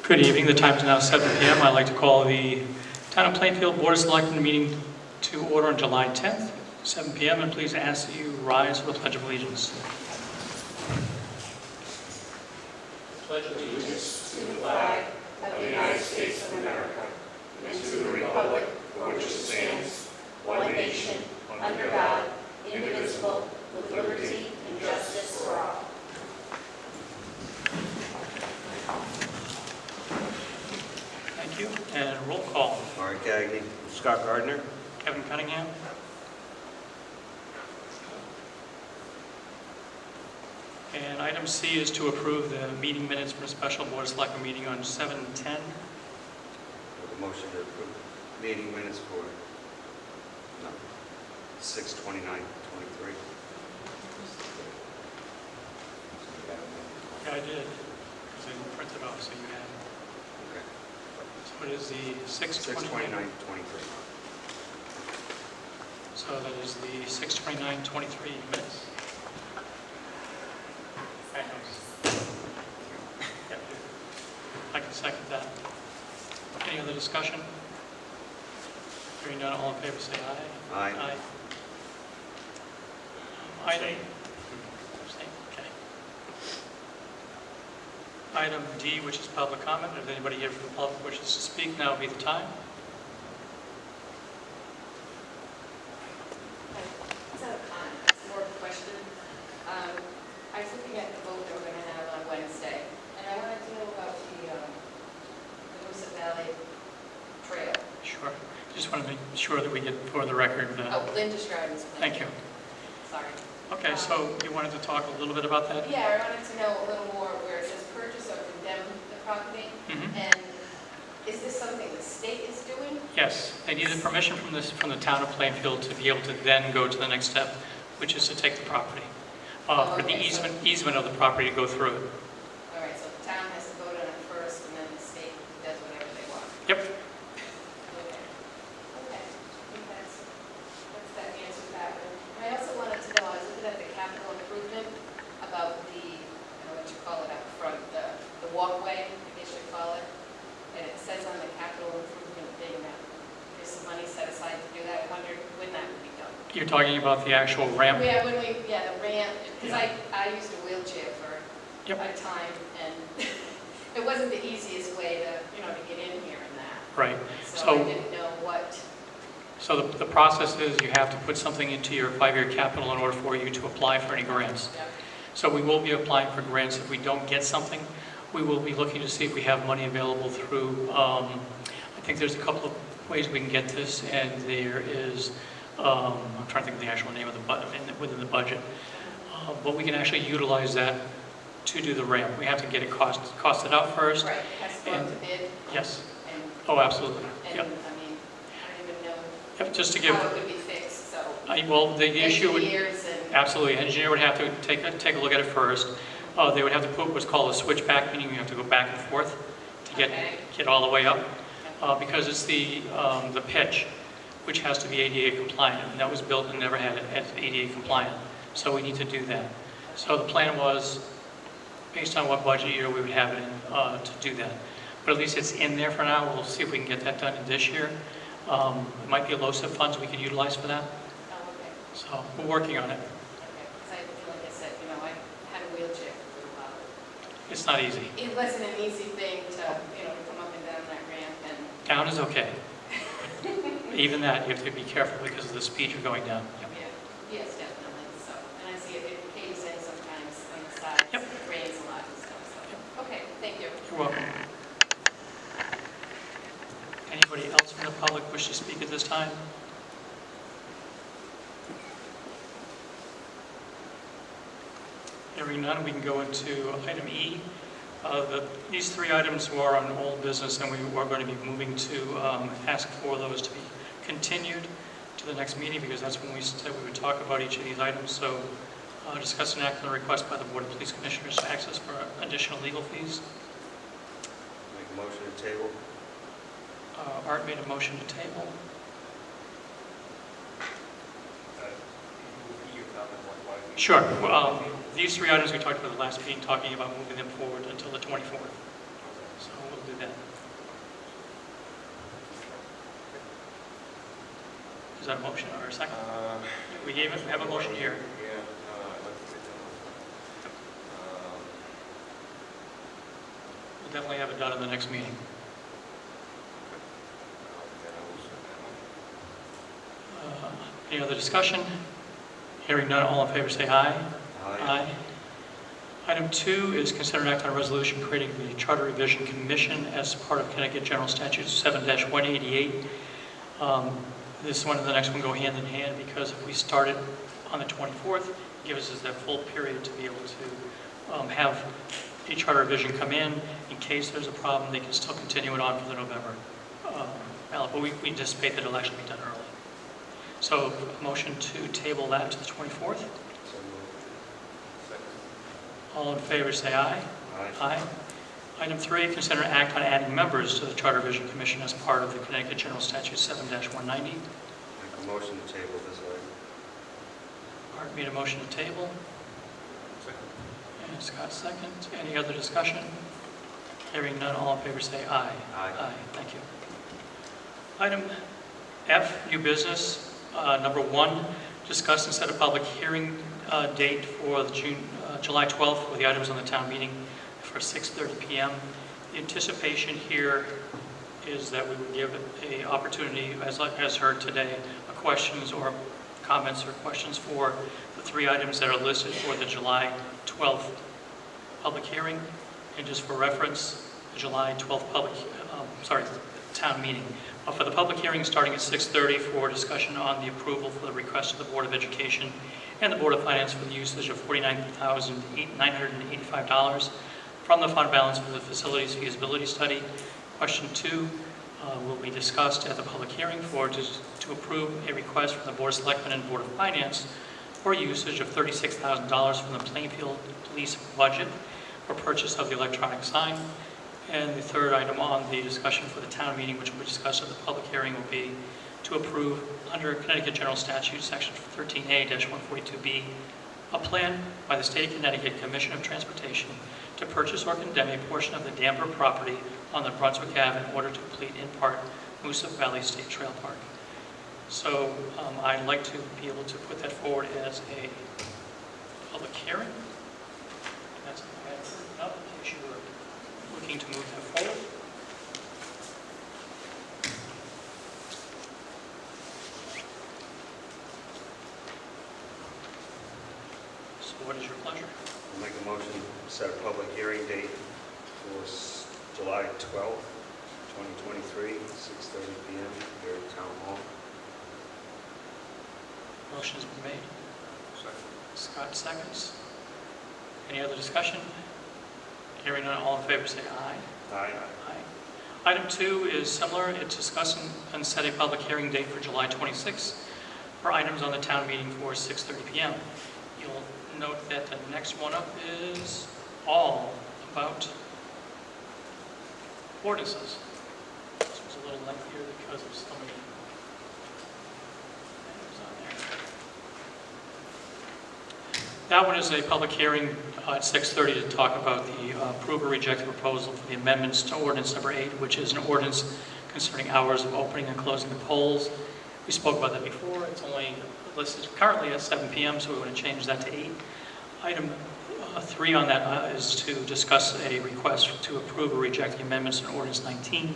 Good evening. The time is now 7 p.m. I'd like to call the Town of Plainfield Board of Selectmen meeting to order on July 10th, 7 p.m. And please ask that you rise for the Pledge of Allegiance. Pledge allegiance to the flag of the United States of America and to the republic for which it stands, one nation, under God, indivisible, with liberty and justice for all. Thank you. And roll call. Mark Gagnon. Scott Gardner. Kevin Cunningham. And item C is to approve the meeting minutes for a special Board of Selectmen meeting on 7/10. With a motion to approve meeting minutes for 6/29/23. Yeah, I did, because I didn't print it off, so you had it. Okay. So it is the 6/29. 6/29/23. So that is the 6/29/23 minutes. Yeah, I can second that. Any other discussion? Hearing none, all in favor say aye. Aye. Item. Abstain, okay. Item D, which is public comment. If anybody here from the public wishes to speak, now would be the time. It's not a comment, it's more of a question. I was looking at the vote that we're going to have on Wednesday, and I wanted to know about the Moosup Valley Trail. Sure. Just want to make sure that we get for the record. Oh, Linda Stroud's plan. Thank you. Sorry. Okay, so you wanted to talk a little bit about that? Yeah, I wanted to know a little more where it says purchase or condemn the property. Mhm. And is this something the state is doing? Yes, they needed permission from the town of Plainfield to be able to then go to the next step, which is to take the property. For the Okay, so- easement of the property to go through it. All right, so the town has to vote on it first, and then the state does whatever they want. Yep. Okay. Okay. I think that answers that one. And I also wanted to know, I was looking at the capital improvement about the, I don't know what you call it up front, the walkway, I guess you call it. And it says on the capital improvement thing that there's some money set aside to do that. I wondered when that would be done. You're talking about the actual ramp? Yeah, the ramp, because I used a wheelchair for Yep. a time, and it wasn't the easiest way to get in here and that. Right. So I didn't know what. So the process is you have to put something into your 5-year capital in order for you to apply for any grants. Yeah. So we will be applying for grants. If we don't get something, we will be looking to see if we have money available through, I think there's a couple of ways we can get this, and there is, I'm trying to think of the actual name of the within the budget, but we can actually utilize that to do the ramp. We have to get it costed out first. Right, it has to go out to bid. Yes. And, Oh, absolutely. and Yep. I mean, I don't even know Yep. Just to give, how it would be fixed, so. well, the issue would. Engineers and. Absolutely, engineer would have to take a look at it first. They would have to put what's called a switchback, meaning you have to go back and forth to get all the way up, because it's the pitch, which has to be ADA compliant, and that was built and never had it as ADA compliant. So we need to do that. So the plan was, based on what budget year we would have it in, to do that. But at least it's in there for now. We'll see if we can get that done this year. It might be LoSiP funds we could utilize for that. Oh, okay. So we're working on it. Okay, because like I said, I had a wheelchair for a while. It's not easy. It wasn't an easy thing to come up and down that ramp, and Down is okay. Even that, you have to be careful because of the speed you're going down. Yep. yeah, yes, definitely. So, and I see it caves in sometimes on the sides. Yep. It rains a lot and stuff. So, okay, thank you. You're welcome. Anybody else from the public wish to speak at this time? Hearing none, we can go into item E. These 3 items were on old business, and we are going to be moving to ask for those to be continued to the next meeting, because that's when we said we would talk about each of these items. So discuss and act on a request by the Board of Police Commissioners to access for additional legal fees. Make a motion to table. Art made a motion to table. Sure. Well, these 3 items we talked about the last meeting, talking about moving them forward until the 24th. So we'll do Is that a motion or a second? We have a motion here. Yeah, I'd like to get that We'll definitely have it done in the next meeting. Any other discussion? Hearing none, all in favor say aye. Aye. Item 2 is consider an act on a resolution creating the Charter Revision Commission as part of Connecticut General Statute 7-188. This one and the next one go hand in hand because if we start it on the 24th, it gives us that full period to be able to have a charter revision come in. In case there's a problem, they can still continue it on for the November ballot, but we anticipate that it'll actually be done early. So a motion to table that to the 24th. So moved. Second. All in favor say aye. Aye. Item 3, consider an act on adding members to the Charter Revision Commission as part of the Connecticut General Statute 7-190. Make a motion to table this item. Art made a motion to table, Second. and Scott second. Any other discussion? Hearing none, all in favor say aye. Aye. Thank you. Item F, new business. Number 1, discuss and set a public hearing date for the July 12th for the items on the town meeting for 6:30 p.m. The anticipation here is that we would give an opportunity, as heard today, questions or comments or questions for the 3 items that are listed for the July 12th public hearing. And just for reference, the July 12th town meeting. For the public hearing starting at 6:30 for discussion on the approval for the request of the Board of Education and the Board of Finance for the usage of $49,985 from the fund balance for the facilities feasibility study. Question 2 will be discussed at the public hearing to approve a request from the Board of Selectmen and Board of Finance for usage of $36,000 from the Plainfield Police budget for purchase of the electronic sign. And the third item on the discussion for the town meeting, which will be discussed at the public hearing, will be to approve under Connecticut General Statute Section 13A-142B a plan by the State of Connecticut Commission of Transportation to purchase or condemn a portion of the Danbury property on the Brunswick Ave in order to complete in part Moosup Valley State Trail Park. So I'd like to be able to put that forward as a public hearing. And that's what I had written up in case you were looking to move that forward. So what is your pleasure? I'll make a motion to set a public hearing date for July 12th, 2023, 6:30 p.m. here at Town Hall. Motion's been made. Second. Scott seconds. Any other discussion? Hearing none, all in favor say aye. Aye. Aye. Item 2 is similar. It's discussing and set a public hearing date for July 26th for items on the town meeting for 6:30 p.m. You'll note that the next one up is all about ordinances. This was a little lengthier because of so many items on there. That one is a public hearing at 6:30 to talk about the approve or reject the proposal for the amendments to ordinance number 8, which is an ordinance concerning hours of opening and closing the polls. We spoke about that before. It's only listed currently at 7 p.m., so we want to change that to 8. Item 3 on that is to discuss a request to approve or reject the amendments in ordinance 19,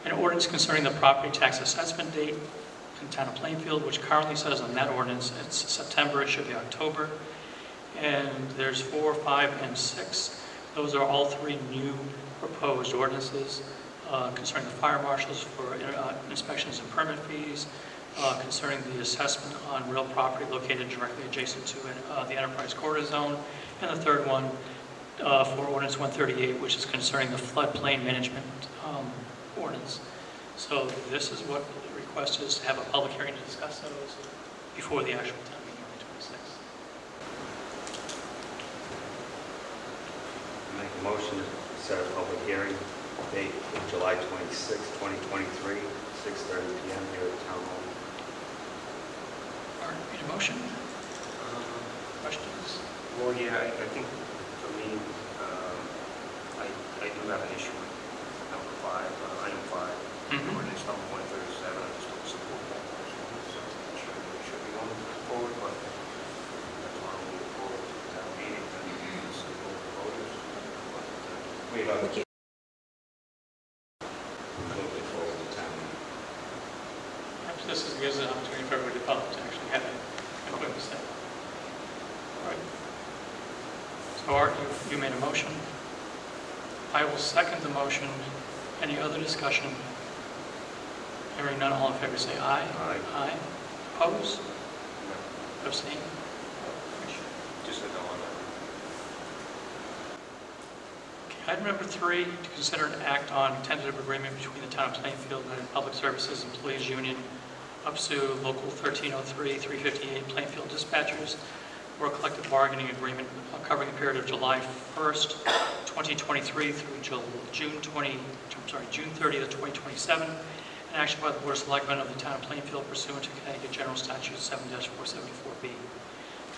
an ordinance concerning the property tax assessment date in the town of Plainfield, which currently says on that ordinance it's September, it should be October. And there's 4, 5, and 6. Those are all 3 new proposed ordinances concerning the fire marshals for inspections and permit fees, concerning the assessment on real property located directly adjacent to the enterprise corridor zone, and the third one for ordinance 138, which is concerning the floodplain management ordinance. So this is what the request is, to have a public hearing to discuss those before the actual town meeting on the 26th. Make a motion to set a public hearing date for July 26th, 2023, 6:30 p.m. here at Town Hall. Art, need a motion? Questions? Well, yeah, I think for me, I do have an issue with number 5, item 5, Mhm. ordinance number 137. I just don't support that. So We have a little bit forward to town. Perhaps this gives an opportunity for everybody to actually have a quick say. All right. So Art, you made a motion. I will second the motion. Any other discussion? Hearing none, all in favor say aye. Aye. Aye. Oppose? Abstain? Just a no on that. Okay, item number 3, to consider an act on tentative agreement between the Town of Plainfield and Public Services Employees Union, UPSU Local 1303, 358 Plainfield Dispatchers, for a collective bargaining agreement covering a period of July 1st, 2023 through June 30th, 2027, an action by the Board of Selectmen of the Town of Plainfield pursuant to Connecticut General Statute 7-474B.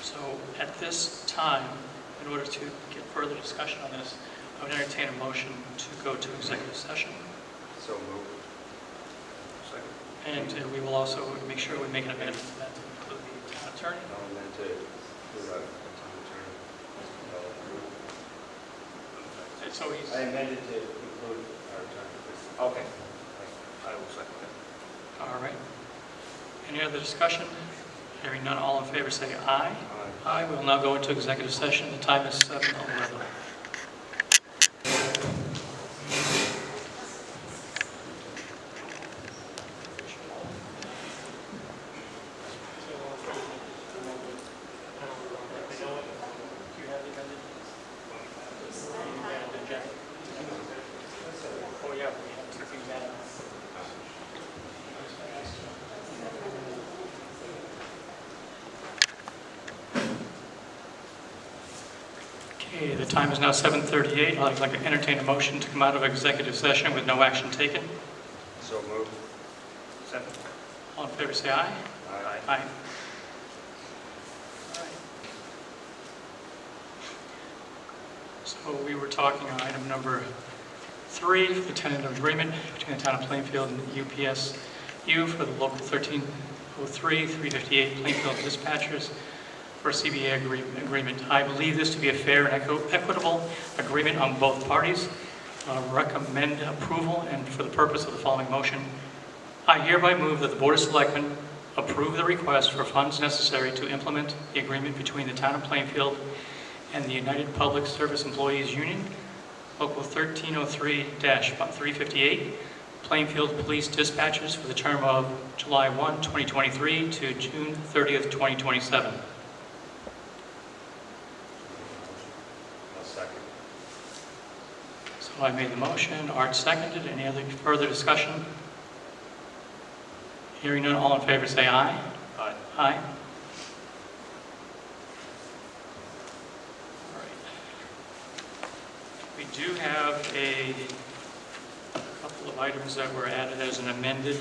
So at this time, in order to get further discussion on this, I would entertain a motion to go to executive session. So moved. Second. And we will also make sure we make an amendment to that to include the town attorney. No, meant to do that town attorney. And so he's, I amended to include our attorney. Okay. I will second that. all right. Any other discussion? Hearing none, all in favor say aye. Aye. We will now go into executive session. The time is 7:11. Oh, yeah, we have two things added. Okay, the time is now 7:38. I'd like to entertain a motion to come out of executive session with no action taken. So moved. Second. All in favor, say aye. Aye. Aye. So we were talking on item number 3, for the tentative agreement between the Town of Plainfield and the UPSU for the Local 1303, 358 Plainfield Dispatchers for a CBA agreement. I believe this to be a fair and equitable agreement on both parties. Recommend approval, and for the purpose of the following motion, I hereby move that the Board of Selectmen approve the request for funds necessary to implement the agreement between the Town of Plainfield and the United Public Service Employees Union, Local 1303-358, Plainfield Police Dispatchers for the term of July 1, 2023 to June 30th, 2027. I'll second. So I made the motion, Art seconded. Any other further discussion? Hearing none, all in favor say aye. Aye. Aye. All right. We do have a couple of items that were added as an amended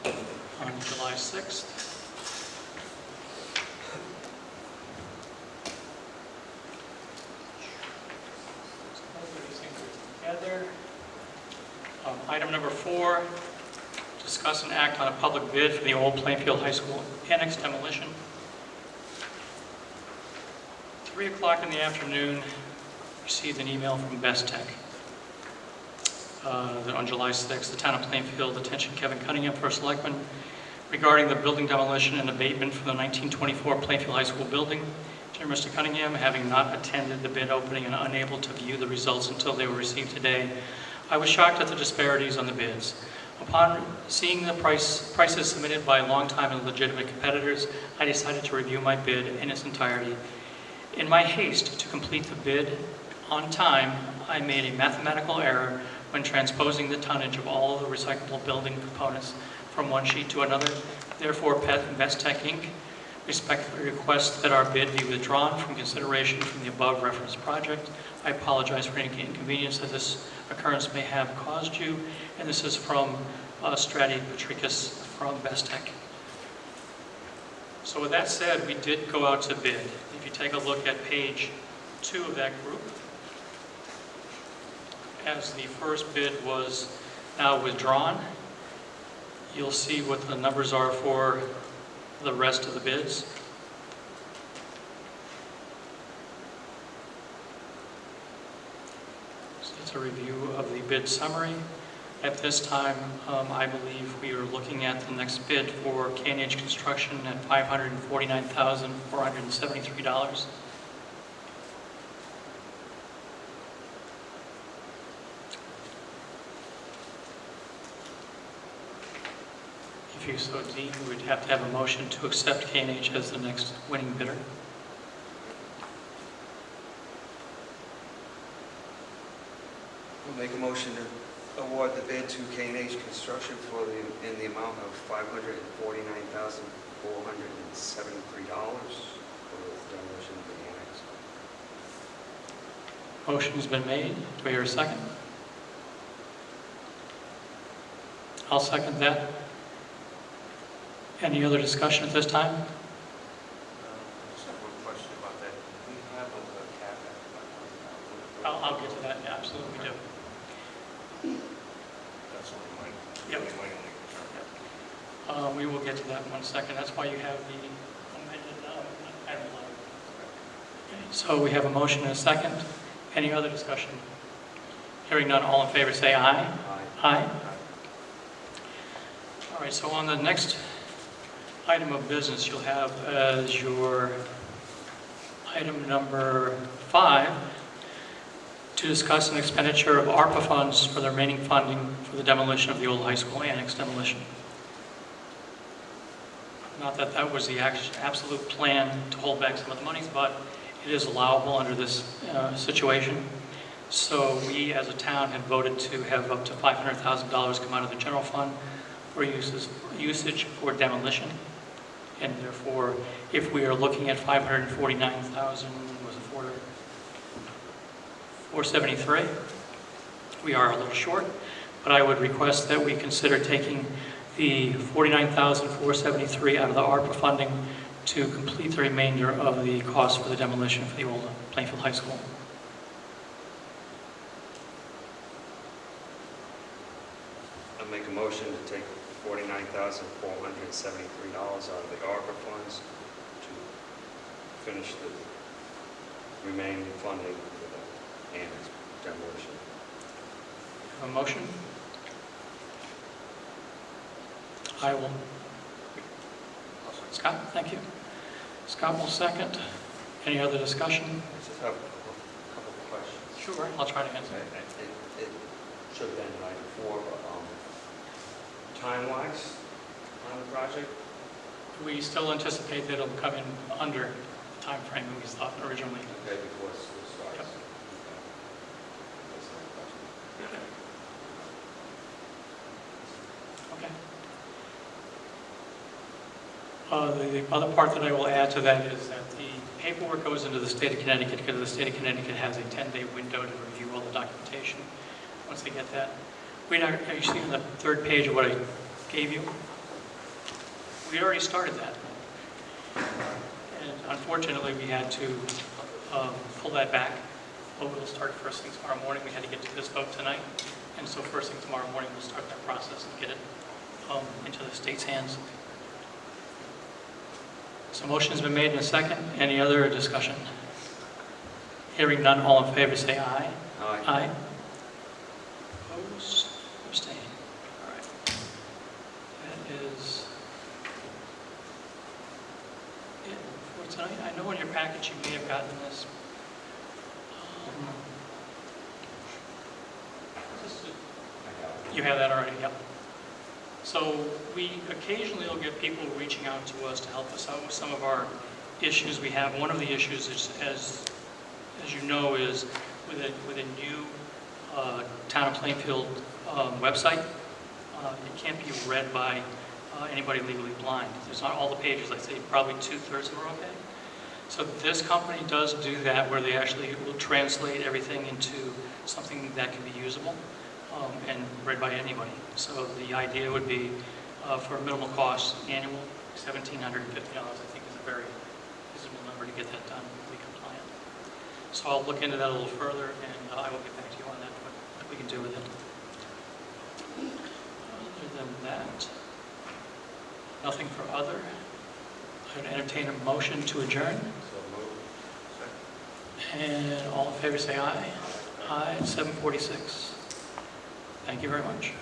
on July 6th. So hopefully these things are together. Item number 4, discuss and act on a public bid for the old Plainfield High School annex demolition. 3 o'clock in the afternoon, received an email from Best Tech. On July 6th, the Town of Plainfield, attention Kevin Cunningham, First Selectman, regarding the building demolition and abatement for the 1924 Plainfield High School building. Dear Mr. Cunningham, having not attended the bid opening and unable to view the results until they were received today, I was shocked at the disparities on the bids. Upon seeing the prices submitted by longtime and legitimate competitors, I decided to review my bid in its entirety. In my haste to complete the bid on time, I made a mathematical error when transposing the tonnage of all the recyclable building components from one sheet to another. Therefore, Best Tech Inc. respectfully requests that our bid be withdrawn from consideration from the above referenced project. I apologize for any inconvenience that this occurrence may have caused you. And this is from Strati Patricus from Best Tech. So with that said, we did go out to bid. If you take a look at page 2 of that group, as the first bid was now withdrawn, you'll see what the numbers are for the rest of the bids. So it's a review of the bid summary. At this time, I believe we are looking at the next bid for K&H Construction at $549,473. If you so deem, we'd have to have a motion to accept K&H as the next winning bidder. We'll make a motion to award the bid to K&H Construction in the amount of $549,473 for the demolition of the annex. Motion's been made. Do I hear a second? I'll second that. Any other discussion at this time? Just have one question about that. We have a cap at I'll get to that. Yeah, absolutely, we do. That's only my Yep. only concern. We will get to that in 1 second. That's why you have the amended item 11. Okay, so we have a motion and a second. Any other discussion? Hearing none, all in favor say aye. Aye. All right, so on the next item of business, you'll have as your item number 5, to discuss an expenditure of ARPA funds for the remaining funding for the demolition of the old high school annex demolition. Not that that was the absolute plan to hold back some of the monies, but it is allowable under this situation. So we, as a town, had voted to have up to $500,000 come out of the general fund for usage for demolition. And therefore, if we are looking at $549,000, was it $473? We are a little short, but I would request that we consider taking the $49,473 out of the ARPA funding to complete the remainder of the cost for the demolition for the old Plainfield High School. I'll make a motion to take $49,473 out of the ARPA funds to finish the remaining funding for the annex demolition. Have a motion? I will. Scott, thank you. Scott will second. Any other discussion? I just have a couple of questions. Sure, I'll try to answer. It should have been item 4, but time-wise on the project? We still anticipate that it'll come in under the time frame we thought originally. Okay, before school starts. Yep. Okay. Okay. The other part that I will add to that is that the paperwork goes into the state of Connecticut because the state of Connecticut has a 10-day window to review all the documentation once they get that. Have you seen the third page of what I gave you? We already started that. And unfortunately, we had to pull that back. Well, we'll start first thing tomorrow morning. We had to get to this vote tonight. And so first thing tomorrow morning, we'll start that process and get it into the state's hands. So motion's been made in a second. Any other discussion? Hearing none, all in favor say aye. Aye. Aye. Opposed? Abstain. All right. That is it for tonight. I know in your package you may have gotten this. You have that already, yep. So we occasionally will get people reaching out to us to help us out with some of our issues we have. One of the issues is, as you know, is with a new Town of Plainfield website. It can't be read by anybody legally blind. There's not all the pages. I'd say probably 2/3 of them are okay. So this company does do that, where they actually will translate everything into something that can be usable and read by anybody. So the idea would be for a minimal cost, annual, $1,750, I think is a very reasonable number to get that done, be compliant. So I'll look into that a little further, and I will get back to you on that, what we can do with it. Other than that, nothing for other. I would entertain a motion to adjourn. So moved. And all in favor say aye. at 7:46. Thank you very much.